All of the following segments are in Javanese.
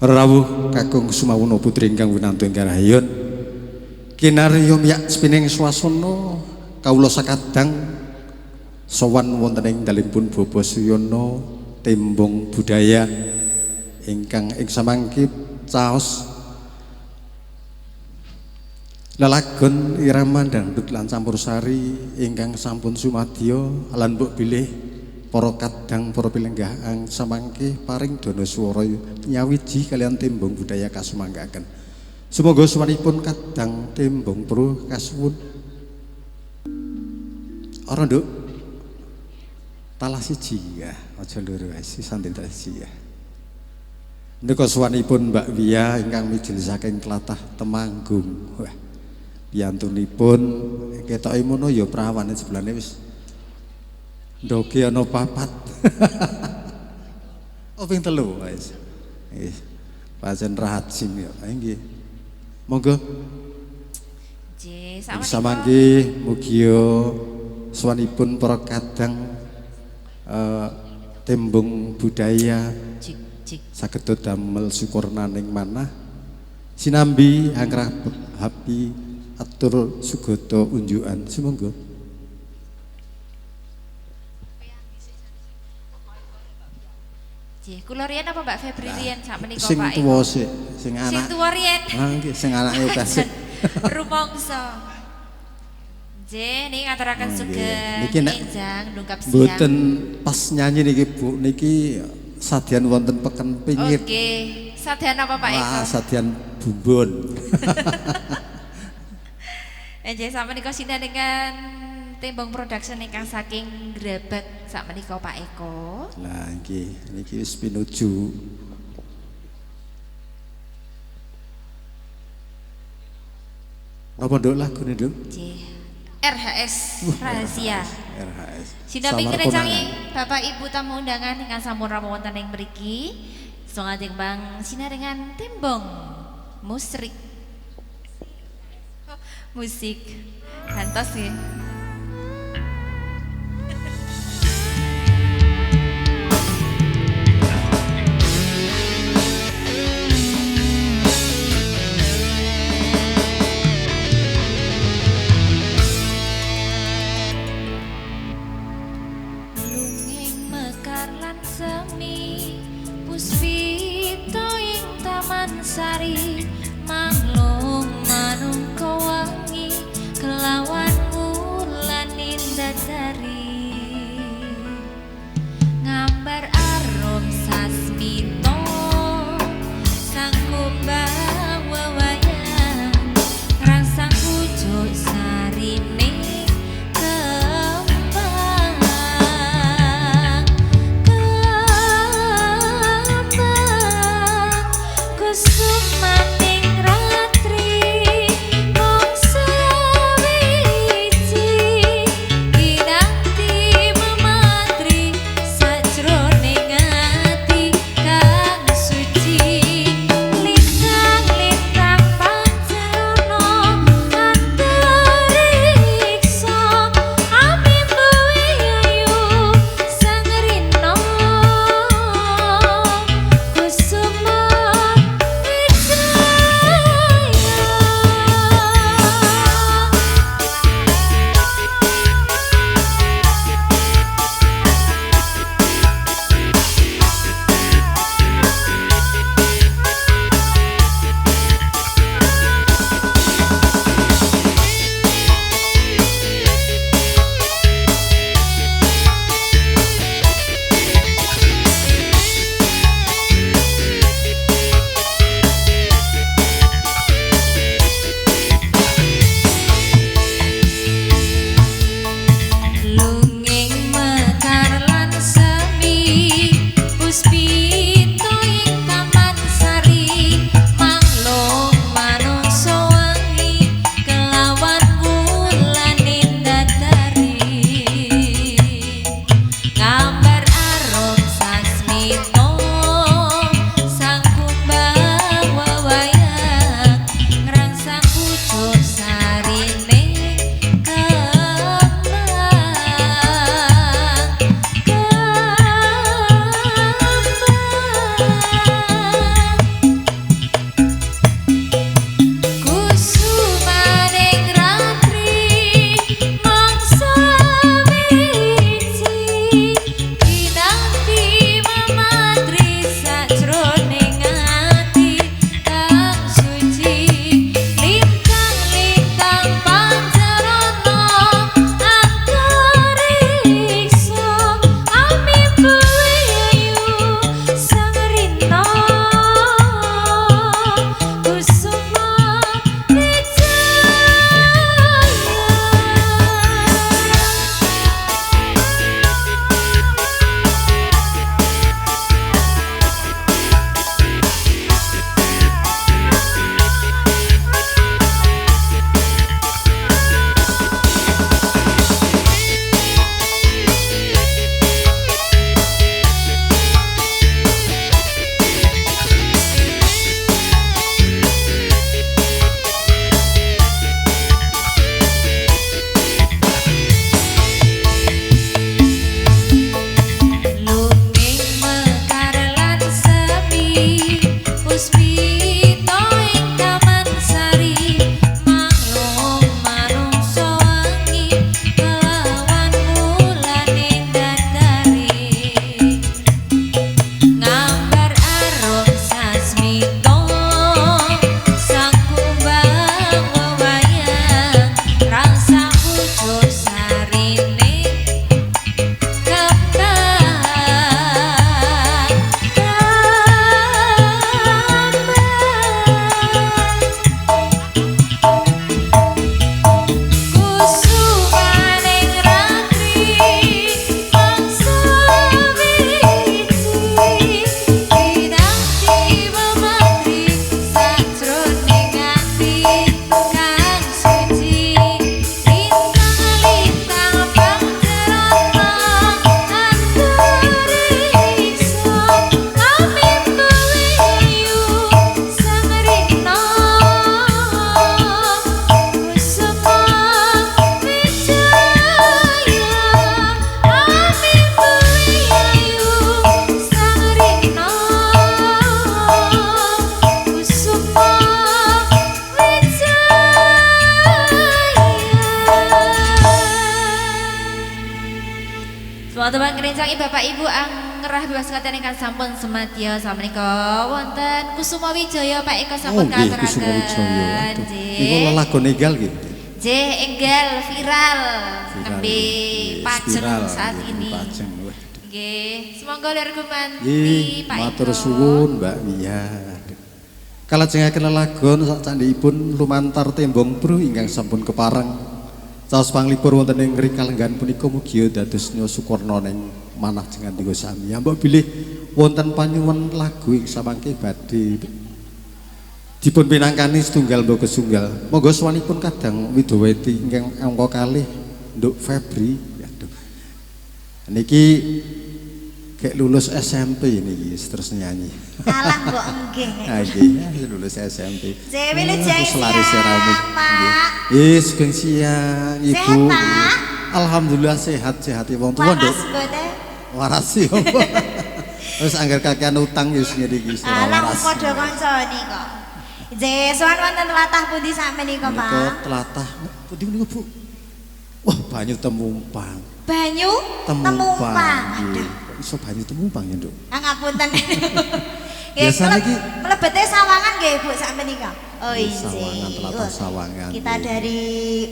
rawuh kakung sumawuna putri ingkang winantu ingkang rahayun kinarya miyak spining swasana kawula sakadang sowan wonten ing dalipun Bapa Suyana tembung budaya ingkang ing samangke caos lelagon irama dangdut lan campursari ingkang sampun sumadya lan mbok bilih para kadang para pilenggah samangke paring dana swara nyawiji kalian tembung budaya kasumanggaken. Semoga suwanipun kadang tembung pro kasuwun. Ora nduk. Talah siji ya, aja loro wae santen siji ya. Nika suwanipun Mbak Wia ingkang mijil saking tlatah Temanggung. Wah. Piyantunipun ketoke mono ya prawane sebelane wis ndoge ana papat. Oh ping 3 wis. Nggih. Pancen rajin ya. Nggih. Monggo. Nggih, samangke mugi suwanipun para kadang tembung budaya saged damel syukurnaning manah sinambi anggrah hapi atur sugata unjukan sumangga. Nggih, kula riyen apa Mbak Febri riyen sak menika Pak? Sing tuwa sik, sing anak. Sing tuwa riyen. Ha nggih, sing anake kasih. Rumangsa. Nggih, niki ngaturaken sugeng enjang ndungkap siang. Mboten pas nyanyi niki Bu, niki sadyan wonten peken pingit. Oke, sadyan apa Pak Eko? Ah, sadyan bumbon. Nggih, sak menika sinenengan tembung production ingkang saking Grebek sak menika Pak Eko. Lah nggih, niki wis pinuju napa nduk lagune nduk? Nggih. RHS Rahasia. RHS. Sinambi ngrecangi Bapak Ibu tamu undangan ingkang sampun rawuh wonten ing mriki. Songajeng Bang sinarengan tembung musrik. Musik. Kantos nggih. Sari manglung manung kawangi kelawan wulan indah dari ngambar arum sasmito sang kumbang wewayang rangsang pucuk sarine sumating ratri Kang Bapak Ibu angrah bebas katan ingkang sampun semadya samenika wonten Kusuma Wijaya Pak Eko sampun nggih, Kusuma Wijaya. katuraken. Niku lelagon enggal nggih. Nggih, enggal viral nembe nggih, pajeng spiral, saat nggih, ini. Pajeng. Wah. Nggih, semoga lir gumanti Nggih, Pak matur Eko. suwun Mbak Wia. Kalajengaken lelagon sak candhipun lumantar tembong pru ingkang sampun kepareng. Saos panglipur wonten ing rikalenggan punika mugi dados nya sukurna ning manah jengan tiga sami. Mbok bilih wonten panyuwun lagu ing samangke badhe dipun pinangkani setunggal mbok kesunggal. Monggo sawanipun kadang Widowati ingkang angka kalih Nduk Febri. Aduh. Niki kayak lulus SMP niki terus nyanyi. Alah mbok enggih. Nggih, lulus SMP. Wilujeng siang, selaris rambut. Pak. Sugeng siang, Ibu. Sehat, Pak? Alhamdulillah sehat-sehat wong tuwa, Nduk. Waras mboten? Waras sih. Terus anggar kakean utang ya sing niki wis ora Alah waras. padha kancane kok. Nggih, sowan wonten tlatah pundi sakmenika, Menika Pak? telatah. Pundi menika, Bu? Wah, banyu temumpang. Banyu Temumpang. Aduh, Nggih. Kok iso banyu temumpang ya, Nduk? ngapunten. Biasanya iki- mlebete sawangan nggih, Bu, sakmenika. Oh, iya. Sawangan, tlatah Sawangan. Kita nggih. dari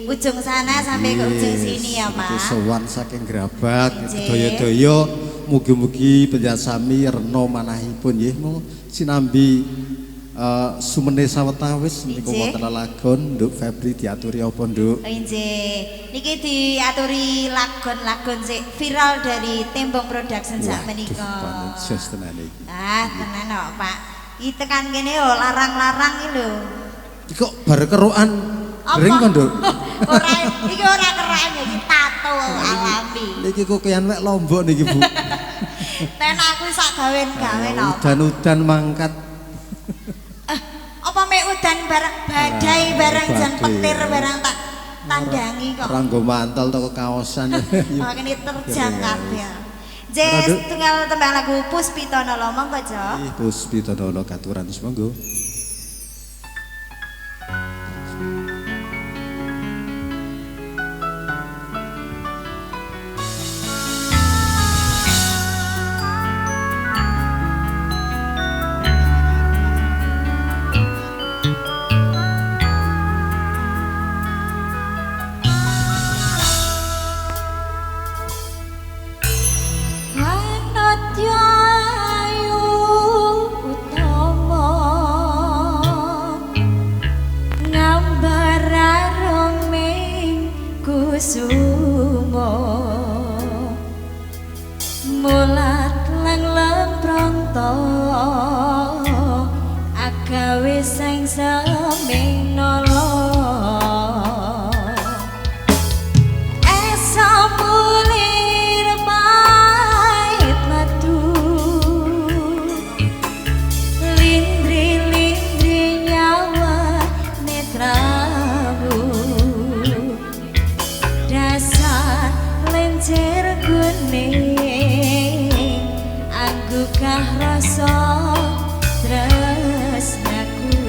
ujung sana sampai ke ujung sini ya, Pak. Sowan saking Grabak, Nggih. daya-daya mugi-mugi penjasami rena manahipun nggih mau sinambi sumene sawetawis niku Nggih. wonten lelagon Nduk Febri diaturi apa, Nduk? Oh, nggih. Niki diaturi lagon-lagon sik viral dari Tembong Production sakmenika. Waduh, panen tenan iki. Ah, tenan kok, Pak. Iki tekan kene yo larang-larang iki lho. Iki kok bar kerukan gering kok, Nduk? Ora, iki ora keren ya, iki tato alami. Niki kok kian wek Lombok niki, Bu. Ten aku sak gawen-gawen apa. Udan-udan mangkat. Apa mek udan bareng badai bareng jan badai. petir bareng tak tandangi kok. Ora nggo mantel toko kaosan. Oh, kene terjang kabeh. Ora, Jes Nduk. tunggal tembang lagu Puspitono lho monggo, Jo. Puspitono katuran monggo. Anotya ayu utama ngambar aroming kusuma mulat lang-lang pronto agawe sing seming nolo esa mulir pait matu lindri-lindri nyawa netramu dasar lencer kuning anggukah rasa tresnaku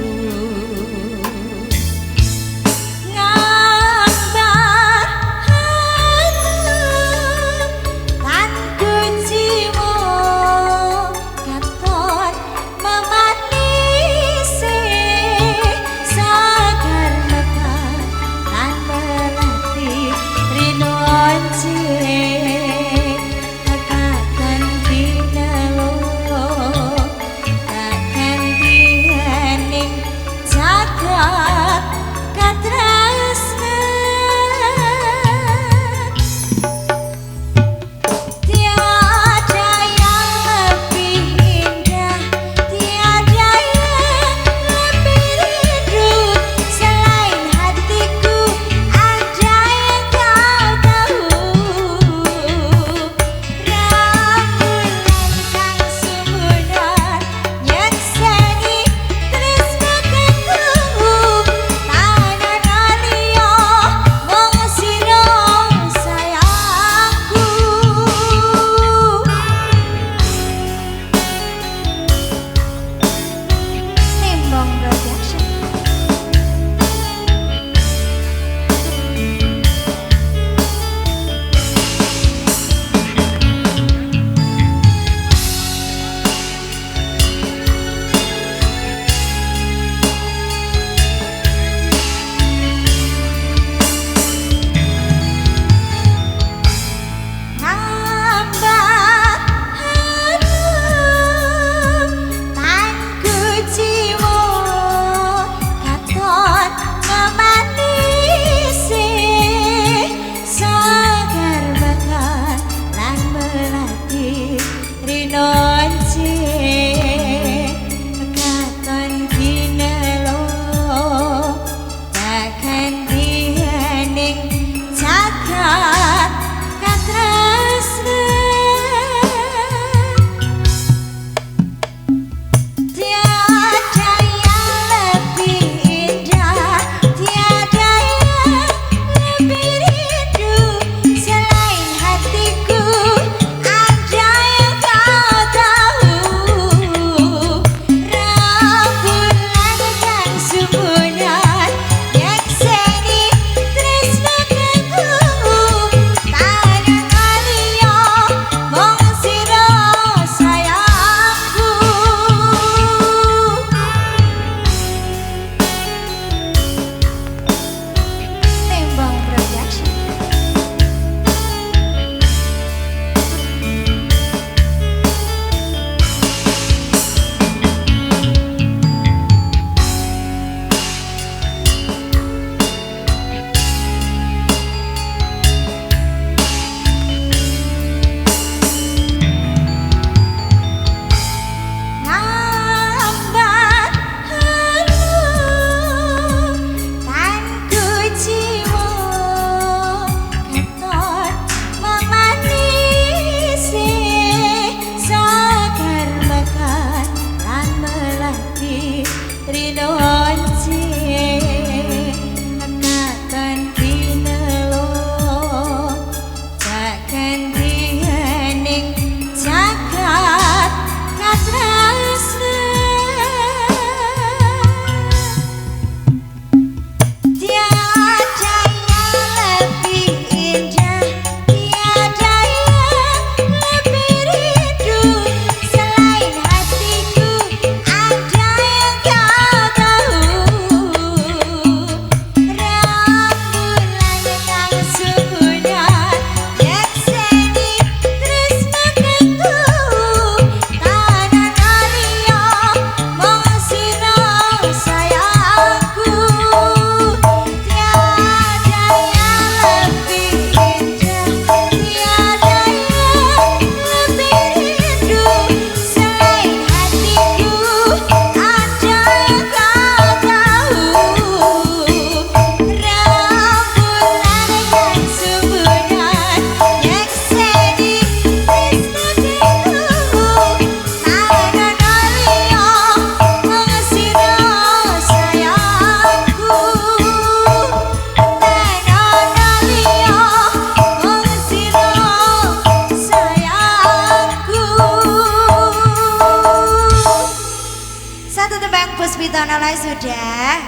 Tonoloi sudah.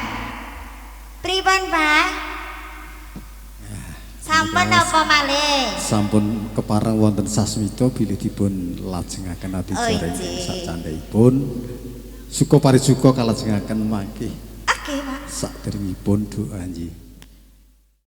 Pripun, Pak? Sampun apa malih? Sampun kepareng wonten sasmita bilih dipun lajengaken adicara ingkang nggih. sakcandhaipun. Suka parisuka kalajengaken mangke. Oke, Pak. Saderengipun doa nggih.